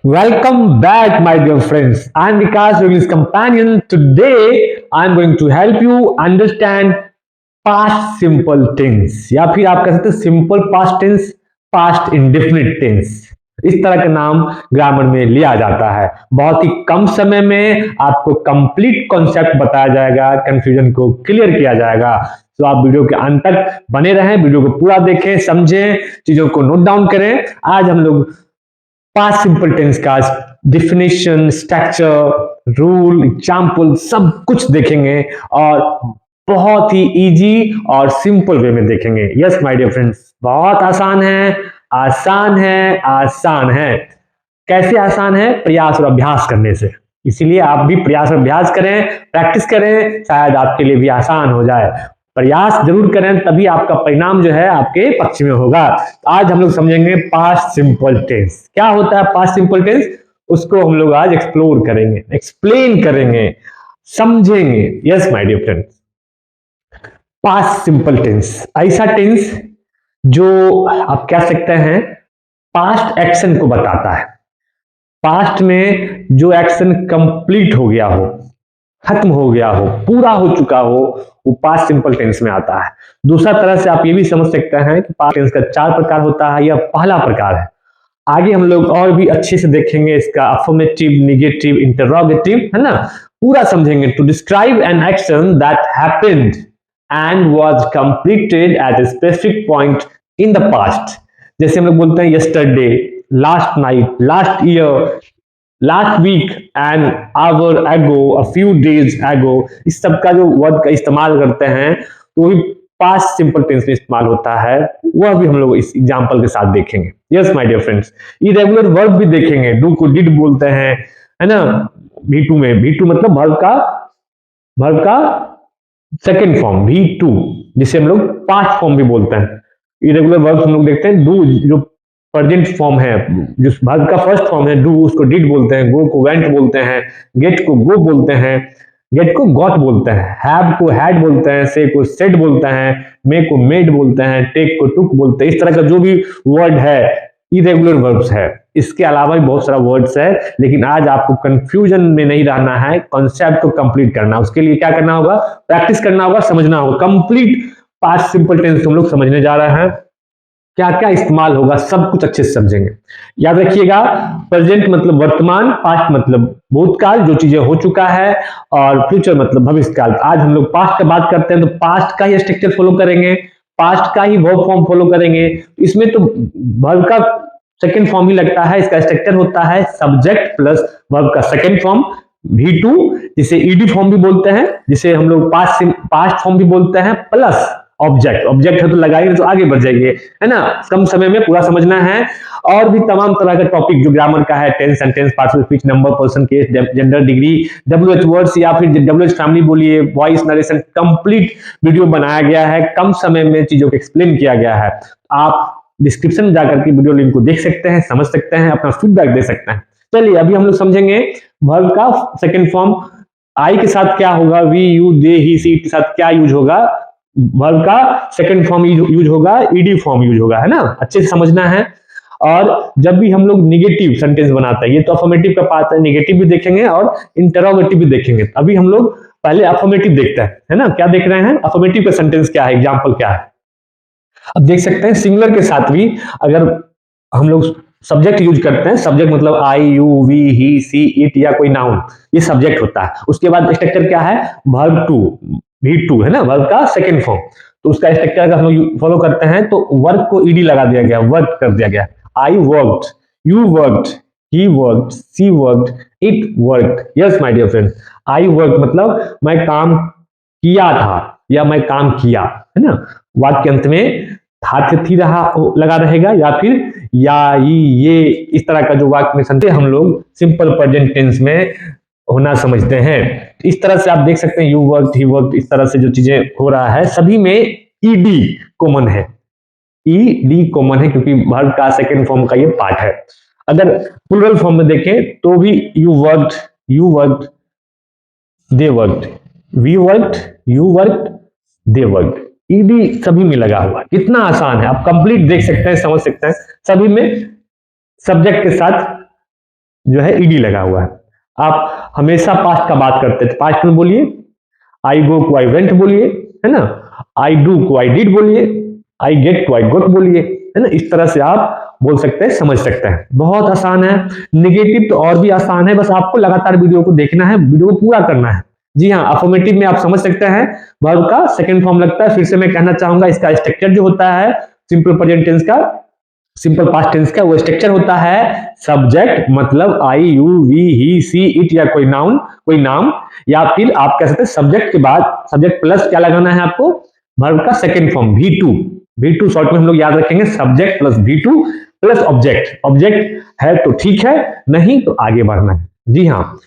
Welcome back, my dear friends. I am Vikas, your English companion. Today, I am going to help you understand past simple tense या फिर आप कह सकते हैं simple past tense, past indefinite tense. इस तरह का नाम ग्रामर में लिया जाता है। बहुत ही कम समय में आपको कंप्लीट कॉन्सेप्ट बताया जाएगा, कंफ्यूजन को क्लियर किया जाएगा। तो आप वीडियो के अंत तक बने रहें, वीडियो को पूरा देखें, समझें, चीजों को नोट डाउन करें। आज हम लोग पास्ट सिंपल टेंस का डिफिनेशन, स्ट्रक्चर, रूल, एग्जाम्पल सब कुछ देखेंगे और बहुत ही इजी और सिंपल वे में देखेंगे। यस माय डियर फ्रेंड्स, बहुत आसान है, आसान है, आसान है। कैसे आसान है? प्रयास और अभ्यास करने से। इसीलिए आप भी प्रयास और अभ्यास करें, प्रैक्टिस करें, शायद आपके लिए भी आसान हो जाए। प्रयास जरूर करें, तभी आपका परिणाम जो है आपके पक्ष में होगा। आज हम लोग समझेंगे पास्ट सिंपल टेंस। क्या होता है पास्ट सिंपल टेंस? उसको हम लोग आज एक्सप्लोर करेंगे, एक्सप्लेन करेंगे, समझेंगे। Yes my dear friends, past simple tense ऐसा टेंस जो आप कह सकते हैं पास्ट एक्शन को बताता है। पास्ट में जो एक्शन कंप्लीट हो गया हो, खत्म हो गया हो, पूरा हो चुका हो, वो पास्ट सिंपल टेंस में आता है। दूसरा तरह से आप ये भी समझ सकते हैं कि पास्ट टेंस का 4 प्रकार होता है। यह पहला प्रकार है। आगे हम लोग और भी अच्छे से देखेंगे इसका अफर्मेटिव, निगेटिव, इंटरोगेटिव, है ना, पूरा समझेंगे। To describe an action that happened and was completed at a specific point in the past. जैसे हम लोग बोलते हैं yesterday, last night, last year, last week and hour ago, a few days एगो। इस सब का जो वर्ड का इस्तेमाल करते हैं तो भी पास्ट सिंपल टेंस में इस्तेमाल होता है। वह भी हम लोग इस एग्जांपल के साथ देखेंगे। Yes my dear friends, irregular verb भी देखेंगे। डू को डिड बोलते हैं, है ना। V2 में, V2 मतलब वर्ब का सेकेंड फॉर्म V2, जिसे हम लोग पास्ट फॉर्म भी बोलते हैं। इरेगुलर वर्ब हम लोग देखते हैं। डू जो प्रेजेंट फॉर्म है, जो वर्ब का फर्स्ट फॉर्म है डू, उसको डिड बोलते हैं। गो को वेंट बोलते हैं। गेट को गो बोलते हैं। गेट को गॉट बोलते हैं। हैव को हैड बोलते हैं। से को सेड बोलते हैं। मे को मेड बोलते हैं। टेक को टुक बोलते हैं। इस तरह का जो भी वर्ड है इरेगुलर वर्ब्स है। इसके अलावा भी बहुत सारा वर्ड्स है, लेकिन आज आपको कंफ्यूजन में नहीं रहना है, कॉन्सेप्ट को कंप्लीट करना। उसके लिए क्या करना होगा? प्रैक्टिस करना होगा, समझना होगा। कंप्लीट पास्ट सिंपल टेंस हम लोग समझने जा रहे हैं। क्या क्या इस्तेमाल होगा सब कुछ अच्छे से समझेंगे। याद रखिएगा, प्रेजेंट मतलब वर्तमान, पास्ट मतलब भूतकाल, जो चीजें हो चुका है, और फ्यूचर मतलब भविष्यकाल। आज हम लोग पास्ट का बात करते हैं तो पास्ट का ही स्ट्रक्चर फॉलो करेंगे, पास्ट का ही वर्ब फॉर्म फॉलो करेंगे। इसमें तो वर्ब का सेकेंड फॉर्म ही लगता है। इसका स्ट्रक्चर होता है सब्जेक्ट प्लस वर्ब का सेकेंड फॉर्म V2, जिसे ईडी फॉर्म भी बोलते हैं, जिसे हम लोग पास्ट फॉर्म भी बोलते हैं, प्लस ऑब्जेक्ट। ऑब्जेक्ट है तो लगाएंगे तो आगे बढ़ जाएंगे, है ना। कम समय में पूरा समझना है। और भी तमाम तरह का टॉपिक जो ग्रामर का है, tense, sentence, participle speech, number, person, case, gender, degree, WH words या फिर WH फैमिली बोलिए, वॉइस नरेशन, कंप्लीट वीडियो बनाया गया है। कम समय में चीजों को एक्सप्लेन किया गया है। आप डिस्क्रिप्शन में जाकर के वीडियो लिंक को देख सकते हैं, समझ सकते हैं, अपना फीडबैक दे सकते हैं। चलिए अभी हम लोग समझेंगे वर्ब का सेकेंड फॉर्म। आई के साथ क्या होगा? वी, यू, दे, ही, सी के साथ क्या यूज होगा? वर्ब का सेकंड फॉर्म यूज होगा, ईडी फॉर्म यूज होगा, है ना। अच्छे से समझना है। और जब भी हम लोग निगेटिव सेंटेंस बनाते हैं, ये तो अफर्मेटिव का पार्ट है, निगेटिव भी देखेंगे और इंटरोगेटिव भी देखेंगे। अभी हम लोग पहले अफर्मेटिव देखते हैं, है ना। क्या देख रहे हैं? अफर्मेटिव का सेंटेंस क्या है, एग्जाम्पल क्या है। अब देख सकते हैं सिंगुलर के साथ भी अगर हम लोग सब्जेक्ट यूज करते हैं, सब्जेक्ट मतलब I, you, we, he, she, it या कोई नाउन, ये सब्जेक्ट होता है। उसके बाद स्ट्रक्चर क्या है? वर्ब टू, V2, है ना, वर्ब का सेकेंड फॉर्म। तो उसका स्ट्रक्चर अगर हम लोग फॉलो करते हैं तो वर्ब को ईडी लगा दिया गया, वर्क कर दिया गया। I worked, you worked, he worked, she worked, it worked. Yes my dear friend, I work मतलब मैं काम किया था या मैं काम किया, है ना। वाक्य अंत में था थी रहा लगा रहेगा, या फिर या, ये इस तरह का जो वाक्य में संते हम लोग सिंपल प्रेजेंट टेंस में होना समझते हैं। इस तरह से आप देख सकते हैं, यू वर्कड, ही वर्कड, इस तरह से जो चीजें हो रहा है सभी में ईडी कॉमन है। ईडी कॉमन है क्योंकि वर्ब का सेकेंड फॉर्म का ये पार्ट है। अगर प्लूरल फॉर्म में देखें तो भी you worked, you worked, they worked, we worked, you worked, they worked. ED सभी में लगा हुआ है। कितना आसान है, आप कंप्लीट देख सकते हैं, समझ सकते हैं। सभी में सब्जेक्ट के साथ जो है ईडी लगा हुआ है। आप हमेशा पास्ट का बात करते थे, पास्ट में बोलिए, आई गो को आई वेंट बोलिए, है ना, आई डू को आई डिड बोलिए, आई गेट को आई गोट बोलिए, है ना। इस तरह से आप बोल सकते हैं, समझ सकते हैं, बहुत आसान है। निगेटिव तो और भी आसान है, बस आपको लगातार वीडियो को देखना है, वीडियो को पूरा करना है। जी हाँ, अफर्मेटिव में आप समझ सकते हैं वर्ब का सेकंड फॉर्म लगता है। फिर से मैं कहना चाहूंगा, इसका स्ट्रक्चर जो होता है सिंपल प्रेजेंट टेंस का, सिंपल पास्ट टेंस का, वो स्ट्रक्चर होता है सब्जेक्ट मतलब I you we he she it या कोई नाउन, कोई नाम, या फिर आप कह सकते हैं सब्जेक्ट के बाद सब्जेक्ट प्लस क्या लगाना है आपको, वर्ब का second form V2। V2 short में हम लोग याद रखेंगे, subject plus V2 plus object. Object है तो ठीक है, नहीं तो आगे बढ़ना है। जी हाँ,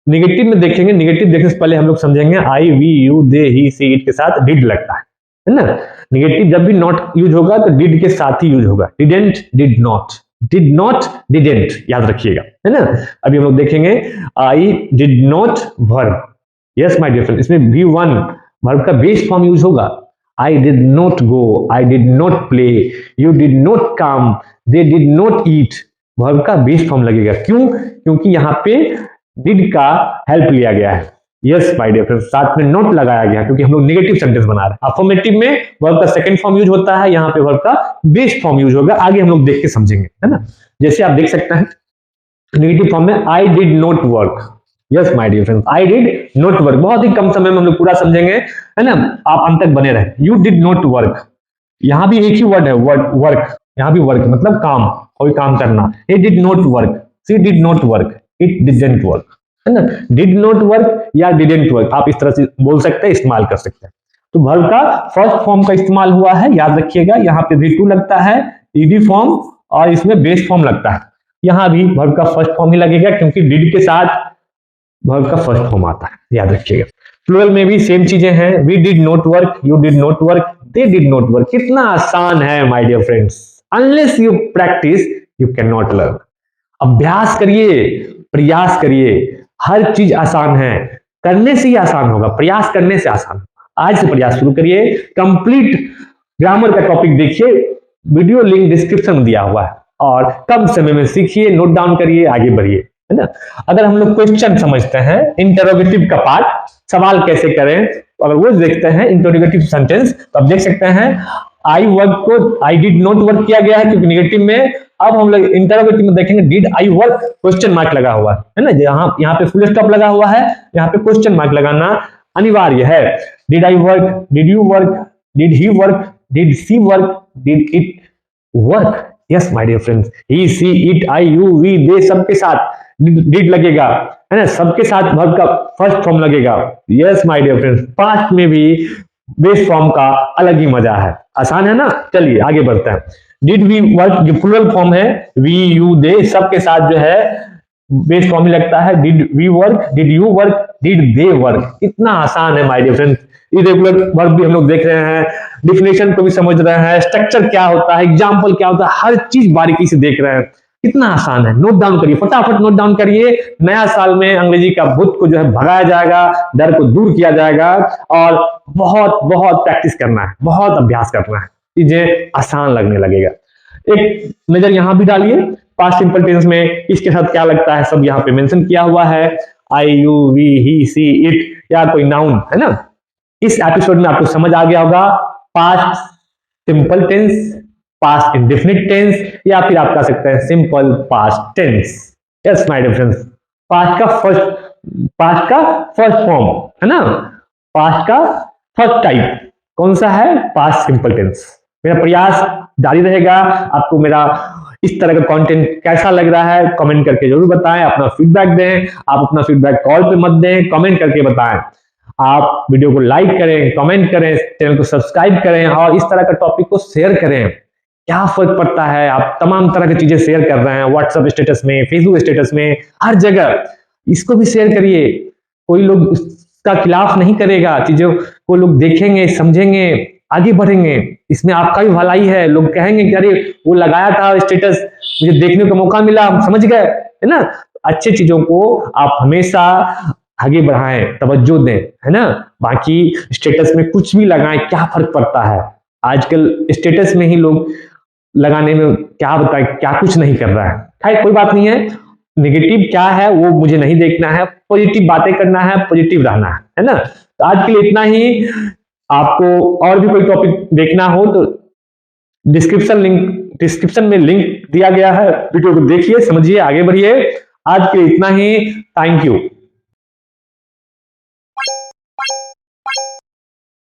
निगेटिव में देखेंगे, निगेटिव देखने से पहले हम लोग समझेंगे I we you they he she it के साथ डिड लगता है ना। निगेटिव जब भी नॉट यूज होगा तो डिड के साथ ही यूज होगा, डिडेंट, डिड नॉट, डिडेंट, याद रखिएगा, है ना। अभी हम लोग देखेंगे I did not verb, yes my dear friend, इसमें V1 वर्ब का बेस फॉर्म यूज होगा। I did not go, I did not play, you did not come, they did not eat, verb का बेस फॉर्म लगेगा। क्यों? क्योंकि यहाँ पे did का हेल्प लिया गया है। यस माय डियर फ्रेंड्स, साथ में नॉट लगाया गया क्योंकि हम लोग नेगेटिव सेंटेंस बना रहे हैं। अफर्मेटिव में वर्ब का सेकंड फॉर्म यूज होता है, यहाँ पे वर्ब का बेस फॉर्म यूज होगा। आगे हम लोग देख के समझेंगे, है ना। जैसे आप देख सकते हैं नेगेटिव फॉर्म में I did not work, yes my dear friends, I did not work, बहुत ही कम समय में हम लोग पूरा समझेंगे, है ना। आप अंत तक बने रहे। यू डिड नॉट वर्क, यहां भी एक ही वर्ड है, वर्क, यहां भी वर्क मतलब काम, कोई काम करना। he did not work, she did not work, it didn't work, है ना। did not work या didn't work आप इस तरह से बोल सकते हैं, इस्तेमाल कर सकते हैं। तो वर्ब का फर्स्ट फॉर्म का इस्तेमाल हुआ है, याद रखिएगा। यहाँ पे V2 लगता है, ईडी फॉर्म, और इसमें बेस फॉर्म लगता है। यहाँ भी वर्ब का फर्स्ट फॉर्म ही लगेगा क्योंकि डिड के साथ वर्ब का फर्स्ट फॉर्म आता है, याद रखिएगा। प्लूरल में भी सेम चीजें हैं, we did not work, you did not work, they did not work. कितना आसान है my dear friends, unless you practice you can not learn. अभ्यास करिए, प्रयास करिए, हर चीज आसान है, करने से ही आसान होगा, प्रयास करने से आसान। आज से प्रयास शुरू करिए, कंप्लीट ग्रामर का टॉपिक देखिए, वीडियो लिंक डिस्क्रिप्शन में दिया हुआ है, और कम समय में सीखिए, नोट डाउन करिए, आगे बढ़िए, है ना। अगर हम लोग क्वेश्चन समझते हैं, इंटरोगेटिव का पार्ट, सवाल कैसे करें, अगर वो देखते हैं इंटरोगेटिव सेंटेंस, तो आप देख सकते हैं आई वर्क को आई डिड नॉट वर्क किया गया है क्योंकि नेगेटिव में। अब हम लोग इंटरोगेटिव में देखेंगे did I work, question mark लगा हुआ है ना, यहाँ पे फुल स्टॉप लगा हुआ है, यहाँ पे क्वेश्चन मार्क लगाना अनिवार्य है। Did I work, did you work, did he work, did she work, did it work. Yes my dear friends, he she it I you we they सबके साथ डिड लगेगा, है ना, सबके साथ वर्ब का फर्स्ट फॉर्म लगेगा। Yes my dear friends, past में भी बेस फॉर्म का अलग ही मजा है, आसान है ना। चलिए आगे बढ़ते हैं। डिड वी वर्क जो प्लूरल फॉर्म है, वी यू दे सबके साथ जो है बेस फॉर्म ही लगता है। Did we work, did you work, did they work. इतना आसान है my dear friends. Irregular verb भी हम लोग देख रहे हैं, डिफिनेशन को भी समझ रहे हैं, स्ट्रक्चर क्या होता है, एग्जाम्पल क्या होता है, हर चीज बारीकी से देख रहे हैं। कितना आसान है, नोट डाउन करिए, फटाफट नोट डाउन करिए। नया साल में अंग्रेजी का भूत को जो है भगाया जाएगा, डर को दूर किया जाएगा, और बहुत बहुत प्रैक्टिस करना है, बहुत अभ्यास करना है, चीजें आसान लगने लगेगा। एक नजर यहां भी डालिए, पास्ट सिंपल टेंस में इसके साथ क्या लगता है, सब यहाँ पे मेंशन किया हुआ है। I you we he she it या कोई नाउन, है ना। इस एपिसोड में आपको समझ आ गया होगा past simple tense, past indefinite tense, या फिर आप कह सकते हैं simple past tense. Yes my dear friends, past का फर्स्ट फॉर्म, है ना, पास्ट का फर्स्ट टाइप कौन सा है, पास्ट सिंपल टेंस। मेरा प्रयास जारी रहेगा। आपको मेरा इस तरह का कंटेंट कैसा लग रहा है कमेंट करके जरूर बताएं, अपना फीडबैक दें। आप अपना फीडबैक कॉल पे मत दें, कमेंट करके बताएं। आप वीडियो को लाइक करें, कमेंट करें, चैनल को सब्सक्राइब करें, और इस तरह का टॉपिक को शेयर करें। क्या फर्क पड़ता है, आप तमाम तरह की चीजें शेयर कर रहे हैं, व्हाट्सएप स्टेटस में, फेसबुक स्टेटस में, हर जगह इसको भी शेयर करिए। कोई लोग उसका खिलाफ नहीं करेगा, चीजों को लोग देखेंगे, समझेंगे, आगे बढ़ेंगे। इसमें आपका भी भलाई है। लोग कहेंगे कि अरे वो लगाया था स्टेटस, मुझे देखने का मौका मिला, हम समझ गए, है ना। अच्छी चीजों को आप हमेशा आगे बढ़ाएं, तवज्जो दें, है ना। बाकी स्टेटस में कुछ भी लगाएं, क्या फर्क पड़ता है। आजकल स्टेटस में ही लोग लगाने में क्या बताएं, क्या कुछ नहीं कर रहा है। खैर कोई बात नहीं है, नेगेटिव क्या है वो मुझे नहीं देखना है, पॉजिटिव बातें करना है, पॉजिटिव रहना है ना। तो आज के लिए इतना ही। आपको और भी कोई टॉपिक देखना हो तो डिस्क्रिप्शन में लिंक दिया गया है, वीडियो को देखिए, समझिए, आगे बढ़िए। आज के लिए इतना ही। Thank you.